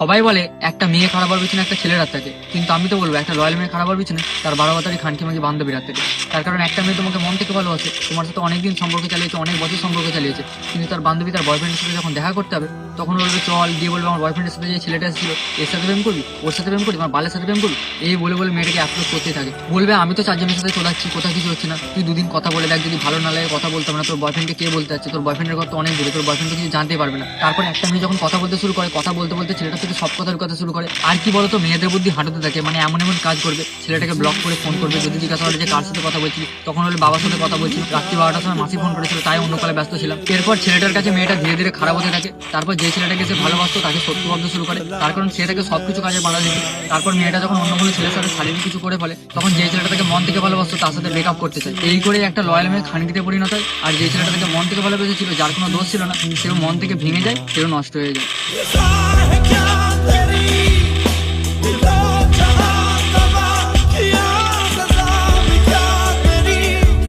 সবাই বলে একটা মেয়ে খারাপ হওয়ার পিছনে একটা ছেলের হাত থাকে, কিন্তু আমি তো বলবো একটা লয়াল মেয়ে খারাপ হওয়ার পিছনে তার 12 খানকি মাকি বান্ধবীর হাত থাকে। তার কারণ একটা মেয়ে তোমাকে মন থেকে ভালোবাসে, তোমার সাথে অনেকদিন সম্পর্ক চালিয়েছে, অনেক বছর সম্পর্ক চালিয়েছে, কিন্তু তার বান্ধবী তার বয়ফ্রেন্ডের সাথে যখন দেখা করতে হবে তখন বলবে চল, দিয়ে বলবে আমার বয়ফ্রেন্ডের সাথে যে ছেলেটা এসেছিল এর সাথে প্রেম করবি, ওর সাথে প্রেম করবি, আমার বালের সাথে প্রেম করবি, এই বলে বলে মেয়েটাকে অ্যাপ্রোচ করতেই থাকে। বলবে আমি তো চারজনের সাথে চলাচ্ছি, কোথাও কিছু হচ্ছে না, তুই দুদিন কথা বলে দেখ, যদি ভালো না লাগে কথা বলতে হবে না। তোর বয়ফ্রেন্ডকে কে বলতে যাচ্ছে, তোর বয়ফ্রেন্ডের কথা অনেক দূরে, তোর বয়ফ্রেন্ড কিছু জানতে পারবে না। তারপরে একটা মেয়ে যখন কথা বলতে শুরু করে, কথা বলতে বলতে ছেলেটার থেকে সব কথার কথা শুরু করে। আর কি বলতো, মেয়েদের বুদ্ধি হাঁটাতে থাকে, মানে এমন এমন কাজ করবে, ছেলেটাকে ব্লক করে ফোন করবে, যদি জিজ্ঞাসা করে যে কার সাথে কথা বলছিলি, তখন হলে বাবার সাথে কথা বলছি, রাত্রি 12টার সময় মাসি ফোন করেছিল, তাই অন্য কালে ব্যস্ত ছিলাম। এরপর ছেলেটার কাছে মেয়েটা ধীরে ধীরে খারাপ হতে থাকে। তারপর যে ছেলেটাকে সে ভালোবাসতো তাকে সত্য ভাবতে শুরু করে, তার কারণ সে তাকে সবকিছু কাজে বাধা দিত। তারপর মেয়েটা যখন অন্য কোনো ছেলের সাথে শারীরিক কিছু করে ফেলে, তখন যে ছেলেটা তাকে মন থেকে ভালোবাসতো তার সাথে ব্রেকআপ করতে চায়। এই করে একটা লয়াল মেয়ে খানকিতে পরিণত হয়। আর যে ছেলেটা তাকে মন থেকে ভালোবেসেছিল, যার কোনো দোষ ছিল না, সেও মন থেকে ভেঙে যায়, সেও নষ্ট হয়ে যায়।